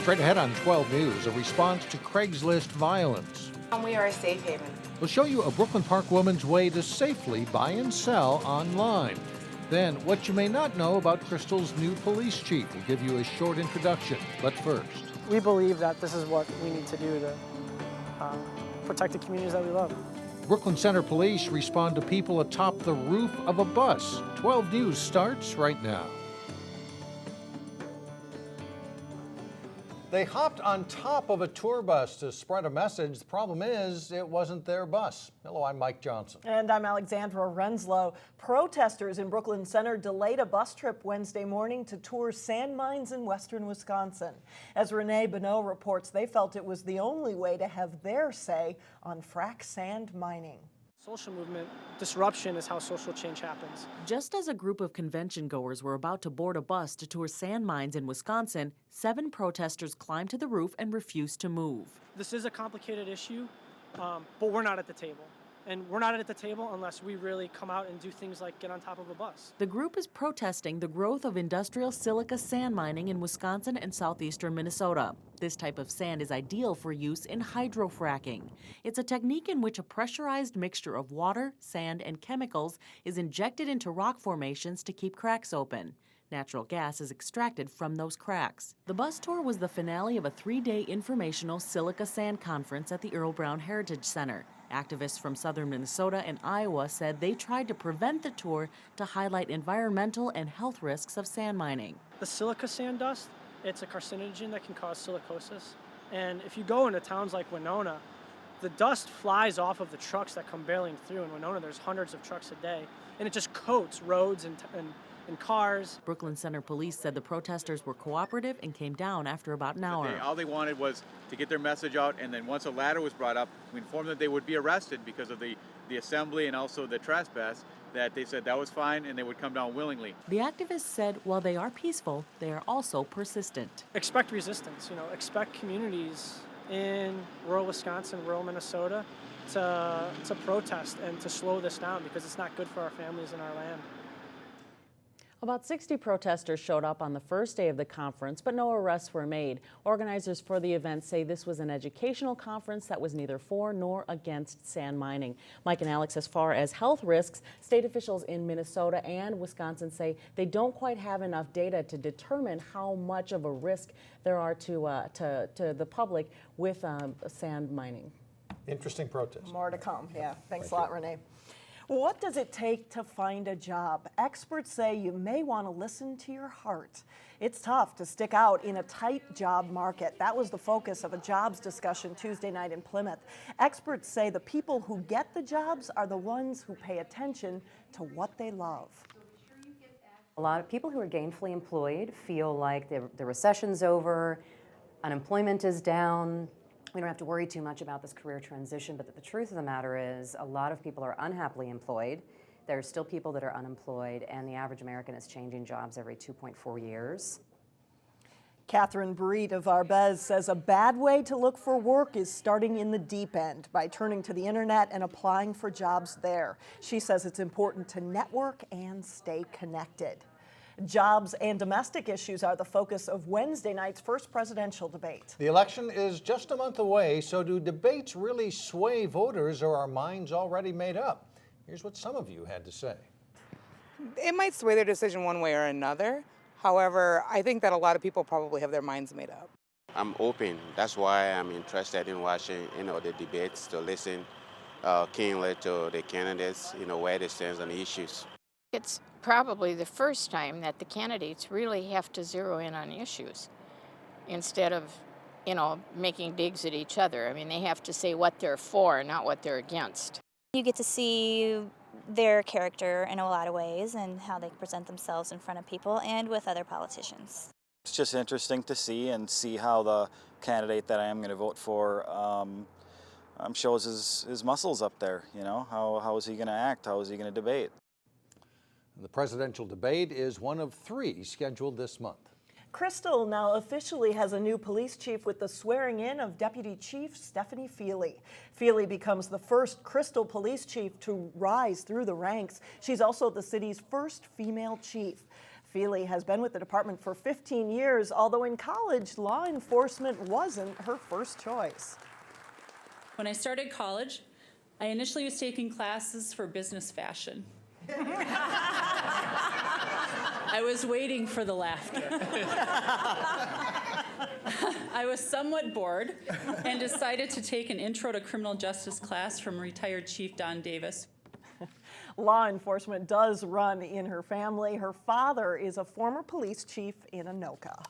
Straight ahead on 12 News, a response to Craigslist violence. We are a safe haven. We'll show you a Brooklyn Park woman's way to safely buy and sell online. Then, what you may not know about Crystal's new police chief. We'll give you a short introduction. But first, we believe that this is what we need to do to protect the communities that we love. Brooklyn Center Police respond to people atop the roof of a bus. 12 News starts right now. They hopped on top of a tour bus to spread a message. The problem is, it wasn't their bus. Hello, I'm Mike Johnson. And I'm Alexandra Renslow. Protesters in Brooklyn Center delayed a bus trip Wednesday morning to tour sand mines in western Wisconsin. As Renee Bonneau reports, they felt it was the only way to have their say on frac sand mining. Social movement disruption is how social change happens. Just as a group of convention goers were about to board a bus to tour sand mines in Wisconsin, 7 protesters climbed to the roof and refused to move. This is a complicated issue, but we're not at the table. And we're not at the table unless we really come out and do things like get on top of a bus. The group is protesting the growth of industrial silica sand mining in Wisconsin and southeastern Minnesota. This type of sand is ideal for use in hydrofracking. It's a technique in which a pressurized mixture of water, sand, and chemicals is injected into rock formations to keep cracks open. Natural gas is extracted from those cracks. The bus tour was the finale of a 3-day informational silica sand conference at the Earle Brown Heritage Center. Activists from southern Minnesota and Iowa said they tried to prevent the tour to highlight environmental and health risks of sand mining. The silica sand dust, it's a carcinogen that can cause silicosis. And if you go into towns like Winona, the dust flies off of the trucks that come barreling through. In Winona, there's hundreds of trucks a day, and it just coats roads and cars. Brooklyn Center Police said the protesters were cooperative and came down after about an hour. All they wanted was to get their message out, and then once a ladder was brought up, we informed them they would be arrested because of the assembly and also the trespass, that they said that was fine and they would come down willingly. The activists said while they are peaceful, they are also persistent. Expect resistance, expect communities in rural Wisconsin, rural Minnesota to protest and to slow this down because it's not good for our families and our land. About 60 protesters showed up on the first day of the conference, but no arrests were made. Organizers for the event say this was an educational conference that was neither for nor against sand mining. Mike and Alex, as far as health risks, state officials in Minnesota and Wisconsin say they don't quite have enough data to determine how much of a risk there are to the public with sand mining. Interesting protest. More to come. Yeah. Thanks a lot, Renee. What does it take to find a job? Experts say you may want to listen to your heart. It's tough to stick out in a tight job market. That was the focus of a jobs discussion Tuesday night in Plymouth. Experts say the people who get the jobs are the ones who pay attention to what they love. A lot of people who are gainfully employed feel like the recession's over, unemployment is down. We don't have to worry too much about this career transition, but the truth of the matter is a lot of people are unhappily employed. There are still people that are unemployed, and the average American is changing jobs every 2.4 years. Catherine Breed of Arbez says a bad way to look for work is starting in the deep end by turning to the internet and applying for jobs there. She says it's important to network and stay connected. Jobs and domestic issues are the focus of Wednesday night's first presidential debate. The election is just a month away, so do debates really sway voters, or are minds already made up? Here's what some of you had to say. It might sway their decision one way or another. However, I think that a lot of people probably have their minds made up. I'm open. That's why I'm interested in watching, the debates, to listen keenly to the candidates, where they stand on the issues. It's probably the first time that the candidates really have to zero in on issues instead of, making digs at each other. I mean, they have to say what they're for, not what they're against. You get to see their character in a lot of ways and how they present themselves in front of people and with other politicians. It's just interesting to see how the candidate that I am going to vote for shows his muscles up there. How is he going to act? How is he going to debate? The presidential debate is one of 3 scheduled this month. Crystal now officially has a new police chief with the swearing in of Deputy Chief Stephanie Feely. Feely becomes the first Crystal police chief to rise through the ranks. She's also the city's first female chief. Feely has been with the department for 15 years, although in college, law enforcement wasn't her first choice. When I started college, I initially was taking classes for business fashion. I was waiting for the laughter. I was somewhat bored and decided to take an Intro to Criminal Justice class from retired Chief Don Davis. Law enforcement does run in her family. Her father is a former police chief in Anoka.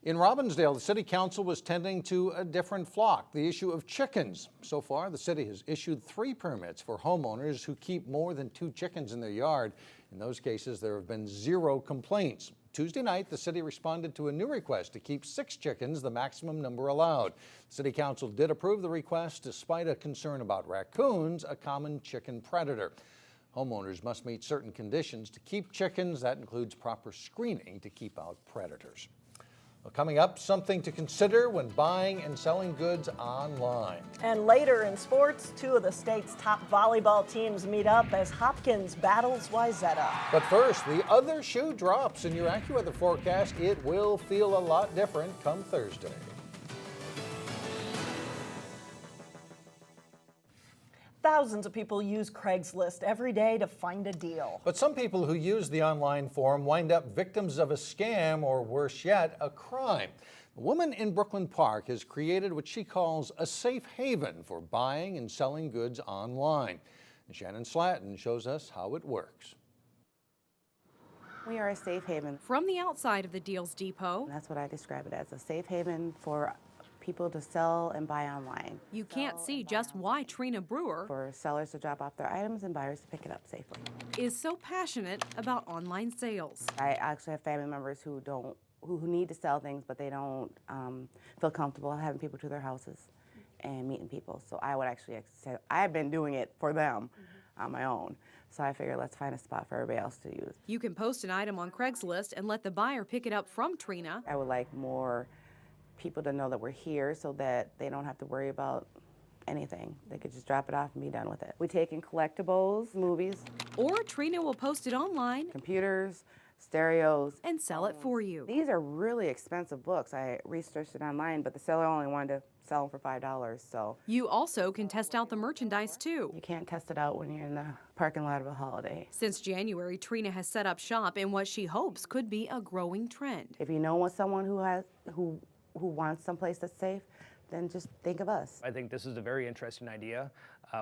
In Robbinsdale, the city council was tending to a different flock, the issue of chickens. So far, the city has issued 3 permits for homeowners who keep more than 2 chickens in their yard. In those cases, there have been 0 complaints. Tuesday night, the city responded to a new request to keep 6 chickens, the maximum number allowed. The city council did approve the request despite a concern about raccoons, a common chicken predator. Homeowners must meet certain conditions to keep chickens. That includes proper screening to keep out predators. Well, coming up, something to consider when buying and selling goods online. And later in sports, 2 of the state's top volleyball teams meet up as Hopkins battles Wayzata. But first, the other shoe drops in your AccuWeather forecast. It will feel a lot different come Thursday. Thousands of people use Craigslist every day to find a deal. But some people who use the online forum wind up victims of a scam or, worse yet, a crime. A woman in Brooklyn Park has created what she calls a safe haven for buying and selling goods online. And Shannon Slatton shows us how it works. We are a safe haven. From the outside of the Deals Depot, That's what I describe it as, a safe haven for people to sell and buy online. You can't see just why Trina Brewer, For sellers to drop off their items and buyers to pick it up safely. is so passionate about online sales. I actually have family members who need to sell things, but they don't feel comfortable having people to their houses and meeting people. So I would actually say, I've been doing it for them on my own. So I figured let's find a spot for everybody else to use. You can post an item on Craigslist and let the buyer pick it up from Trina. I would like more people to know that we're here so that they don't have to worry about anything. They could just drop it off and be done with it. We take in collectibles, movies, Or Trina will post it online computers, stereos, and sell it for you. These are really expensive books. I researched it online, but the seller only wanted to sell them for $5, so. You also can test out the merchandise too. You can't test it out when you're in the parking lot of a holiday. Since January, Trina has set up shop in what she hopes could be a growing trend. If you know someone who wants someplace that's safe, then just think of us. I think this is a very interesting idea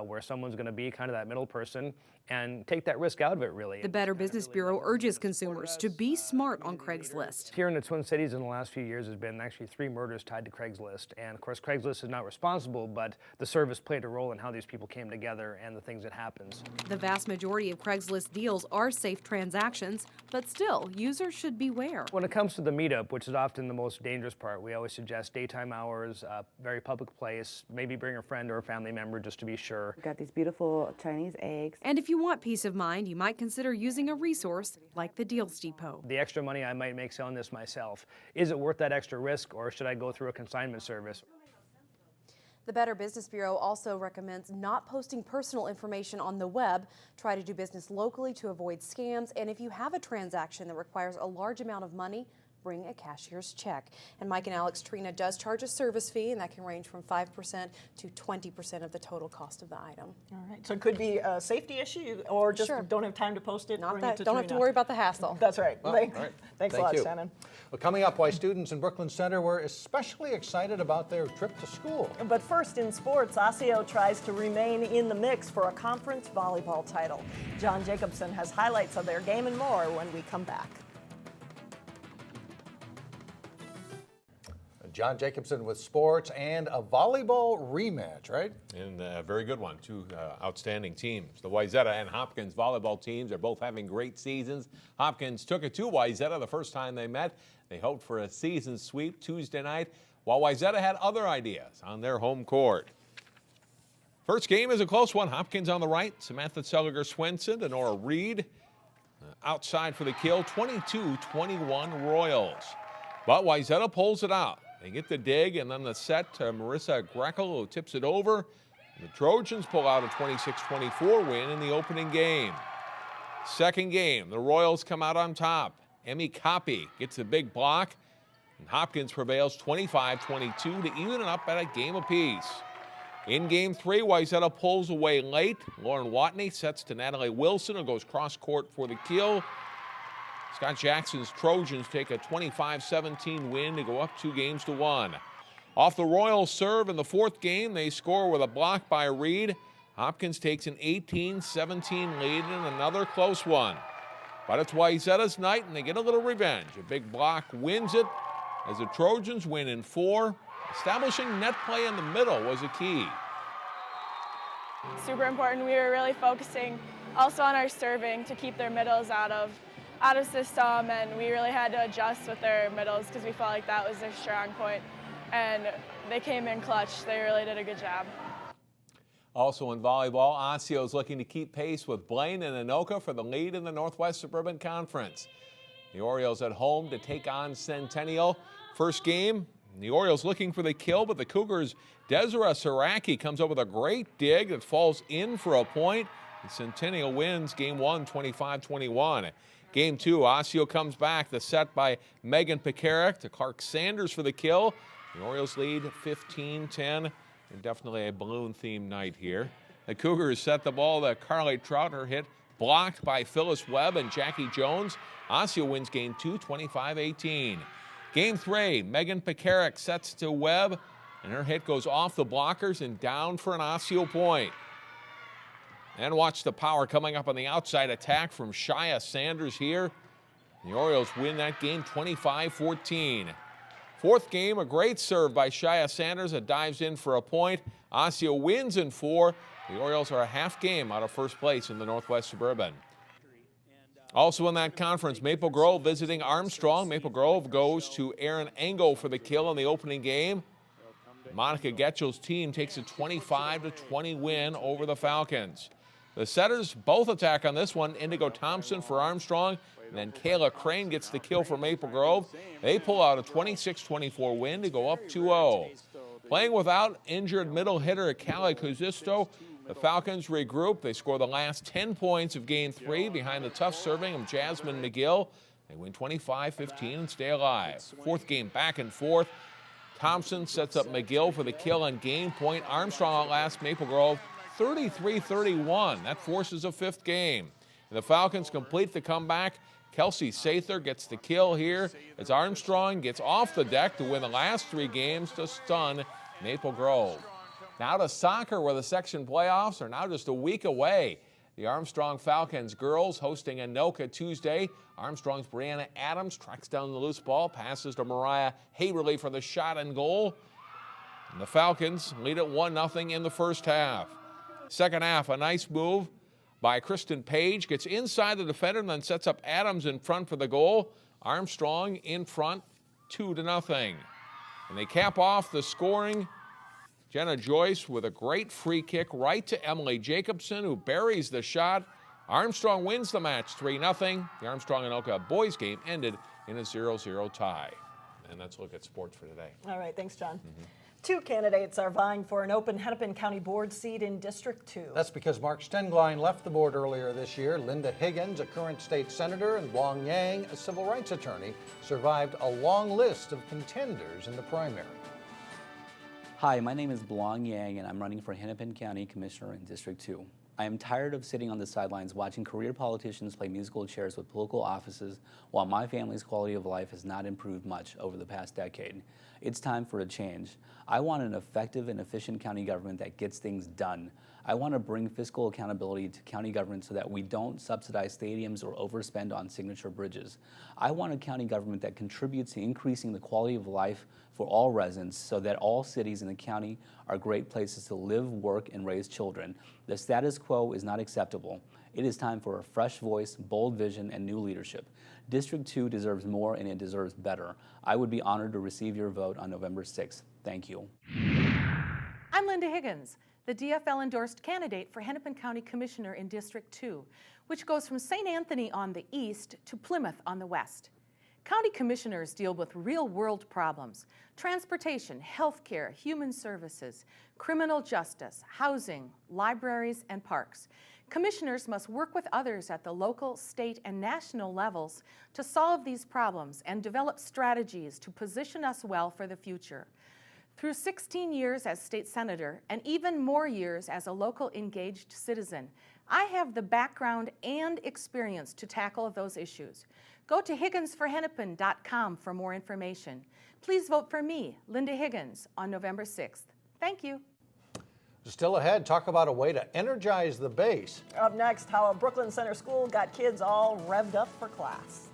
where someone's going to be kind of that middle person and take that risk out of it, really. The Better Business Bureau urges consumers to be smart on Craigslist. Here in the Twin Cities in the last few years, there's been actually 3 murders tied to Craigslist. And of course, Craigslist is not responsible, but the service played a role in how these people came together and the things that happens. The vast majority of Craigslist deals are safe transactions, but still, users should beware. When it comes to the meetup, which is often the most dangerous part, we always suggest daytime hours, very public place, maybe bring a friend or a family member just to be sure. We've got these beautiful Chinese eggs. And if you want peace of mind, you might consider using a resource like the Deals Depot. The extra money I might make selling this myself, is it worth that extra risk, or should I go through a consignment service? The Better Business Bureau also recommends not posting personal information on the web. Try to do business locally to avoid scams. And if you have a transaction that requires a large amount of money, bring a cashier's check. And Mike and Alex, Trina does charge a service fee, and that can range from 5% to 20% of the total cost of the item. All right, so it could be a safety issue or just don't have time to post it. Not bring it that, to don't have to Trina. worry about the hassle. That's right. Well, all right. Thanks a Thank lot, you. Shannon. Well, coming up, why students in Brooklyn Center were especially excited about their trip to school. But first in sports, Osseo tries to remain in the mix for a conference volleyball title. John Jacobson has highlights of their game and more when we come back. John Jacobson with sports and a volleyball rematch, right? And a very good one. 2 outstanding teams. The Wayzata and Hopkins volleyball teams are both having great seasons. Hopkins took it to Wayzata the first time they met. They hoped for a season sweep Tuesday night, while Wayzata had other ideas on their home court. First game is a close one. Hopkins on the right, Samantha Seliger-Swenson to Nora Reed. Outside for the kill, 22-21 Royals. But Wayzata pulls it out. They get the dig, and then the set to Marissa Grekel, who tips it over. The Trojans pull out a 26-24 win in the opening game. Second game, the Royals come out on top. Emmy Copy gets a big block, and Hopkins prevails 25-22 to even it up at a game apiece. In Game 3, Wayzata pulls away late. Lauren Watney sets to Natalie Wilson, who goes cross-court for the kill. Scott Jackson's Trojans take a 25-17 win to go up 2-1. Off the Royals serve in the fourth game, they score with a block by Reed. Hopkins takes an 18-17 lead in another close one. But it's Wayzata's night, and they get a little revenge. A big block wins it as the Trojans win in 4. Establishing net play in the middle was a key. Super important. We were really focusing also on our serving to keep their middles out of system, and we really had to adjust with their middles because we felt like that was their strong point. And they came in clutch. They really did a good job. Also in volleyball, Osseo is looking to keep pace with Blaine and Anoka for the lead in the Northwest Suburban Conference. The Orioles at home to take on Centennial. First game, the Orioles looking for the kill, but the Cougars' Desiree Saraki comes up with a great dig that falls in for a point. And Centennial wins Game 1, 25-21. Game 2, Osseo comes back. The set by Megan Pekarik to Clark Sanders for the kill. The Orioles lead 15-10. And definitely a balloon-themed night here. The Cougars set the ball to Carly Trout. Her hit blocked by Phyllis Webb and Jackie Jones. Osseo wins Game 2, 25-18. Game 3, Megan Pekarik sets to Webb, and her hit goes off the blockers and down for an Osseo point. And watch the power coming up on the outside attack from Shia Sanders here. The Orioles win that game 25-14. Fourth game, a great serve by Shia Sanders that dives in for a point. Osseo wins in 4. The Orioles are a half game out of first place in the Northwest Suburban. Also in that conference, Maple Grove visiting Armstrong. Maple Grove goes to Aaron Engel for the kill in the opening game. Monica Getchell's team takes a 25-20 win over the Falcons. The setters both attack on this one. Indigo Thompson for Armstrong, and then Kayla Crane gets the kill for Maple Grove. They pull out a 26-24 win to go up 2-0. Playing without injured middle hitter Callie Kuzisto, the Falcons regroup. They score the last 10 points of Game 3 behind the tough serving of Jasmine McGill. They win 25-15 and stay alive. Fourth game back and forth. Thompson sets up McGill for the kill on game point. Armstrong outlasts Maple Grove 33-31. That forces a fifth game. And the Falcons complete the comeback. Kelsey Sather gets the kill here as Armstrong gets off the deck to win the last 3 games to stun Maple Grove. Now to soccer, where the section playoffs are now just a week away. The Armstrong Falcons girls hosting Anoka Tuesday. Armstrong's Brianna Adams tracks down the loose ball, passes to Mariah Haverly for the shot and goal. And the Falcons lead at 1-0 in the first half. Second half, a nice move by Kristen Page, gets inside the defender and then sets up Adams in front for the goal. Armstrong in front, 2-0. And they cap off the scoring. Jenna Joyce with a great free kick right to Emily Jacobson, who buries the shot. Armstrong wins the match 3-0. The Armstrong and Anoka boys game ended in a 0-0 tie. And that's a look at sports for today. All right, thanks, John. 2 candidates are vying for an open Hennepin County Board seat in District 2. That's because Mark Stenglein left the board earlier this year. Linda Higgins, a current state senator, and Wong Yang, a civil rights attorney, survived a long list of contenders in the primary. Hi, my name is Blong Yang, and I'm running for Hennepin County Commissioner in District 2. I am tired of sitting on the sidelines watching career politicians play musical chairs with political offices while my family's quality of life has not improved much over the past decade. It's time for a change. I want an effective and efficient county government that gets things done. I want to bring fiscal accountability to county government so that we don't subsidize stadiums or overspend on signature bridges. I want a county government that contributes to increasing the quality of life for all residents so that all cities in the county are great places to live, work, and raise children. The status quo is not acceptable. It is time for a fresh voice, bold vision, and new leadership. District 2 deserves more, and it deserves better. I would be honored to receive your vote on November 6th. Thank you. I'm Linda Higgins, the DFL-endorsed candidate for Hennepin County Commissioner in District 2, which goes from St. Anthony on the east to Plymouth on the west. County commissioners deal with real-world problems: transportation, healthcare, human services, criminal justice, housing, libraries, and parks. Commissioners must work with others at the local, state, and national levels to solve these problems and develop strategies to position us well for the future. Through 16 years as state senator and even more years as a local engaged citizen, I have the background and experience to tackle those issues. Go to HigginsForHennepin.com for more information. Please vote for me, Linda Higgins, on November 6th. Thank you. Still ahead, talk about a way to energize the base. Up next, how a Brooklyn Center school got kids all revved up for class.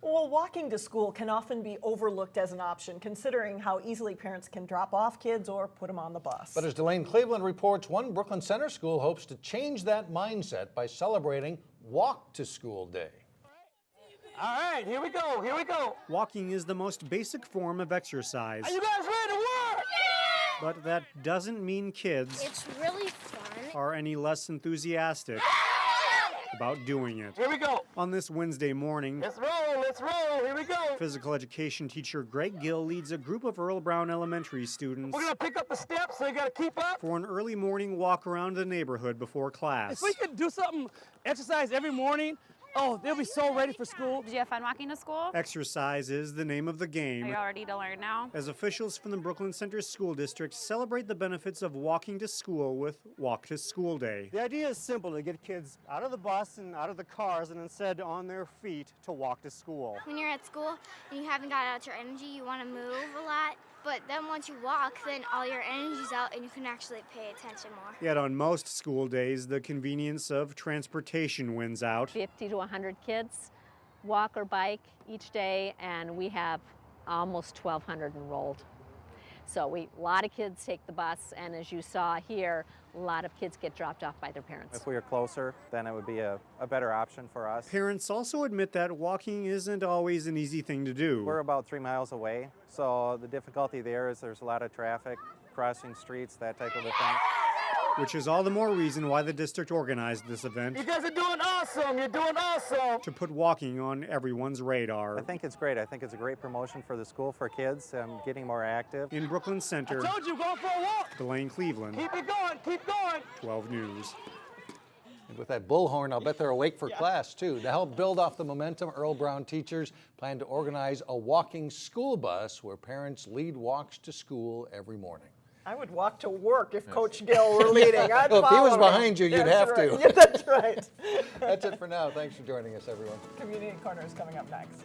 Well, walking to school can often be overlooked as an option, considering how easily parents can drop off kids or put them on the bus. But as Delane Cleveland reports, one Brooklyn Center school hopes to change that mindset by celebrating Walk to School Day. All right, here we go, here we go. Walking is the most basic form of exercise. Are you guys ready to work? Yeah! But that doesn't mean kids It's really fun. are any less enthusiastic about doing it. Here we go. On this Wednesday morning, Let's roll, here we go. physical education teacher Greg Gill leads a group of Earle Brown Elementary students We're gonna pick up the steps, so you gotta keep up. for an early morning walk around the neighborhood before class. If we could do something, exercise every morning, oh, they'll be so ready for school. Did you have fun walking to school? Exercise is the name of the Are game, you all ready to learn now? as officials from the Brooklyn Center School District celebrate the benefits of walking to school with Walk to School Day. The idea is simple, to get kids out of the bus and out of the cars and instead on their feet to walk to school. When you're at school and you haven't got out your energy, you want to move a lot. But then once you walk, then all your energy's out and you can actually pay attention more. Yet on most school days, the convenience of transportation wins out. 50 to 100 kids walk or bike each day, and we have almost 1,200 enrolled. So a lot of kids take the bus, and as you saw here, a lot of kids get dropped off by their parents. If we were closer, then it would be a better option for us. Parents also admit that walking isn't always an easy thing to do. We're about 3 miles away, so the difficulty there is there's a lot of traffic, crossing streets, that type of a thing. Which is all the more reason why the district organized this event, You guys are doing awesome, you're doing awesome. to put walking on everyone's radar. I think it's great. I think it's a great promotion for the school, for kids, getting more active. In Brooklyn Center, I told you, go for a walk. Delane Cleveland, Keep it going, keep going. 12 News. And with that bullhorn, I'll bet they're awake for class, too. To help build off the momentum, Earle Brown teachers plan to organize a walking school bus where parents lead walks to school every morning. I would walk to work if Coach Gill were leading. I'd Well, if he was follow him. behind you, you'd That's have right. to. Yeah, that's right. That's it for now. Thanks for joining us, everyone. Community Corner is coming up next.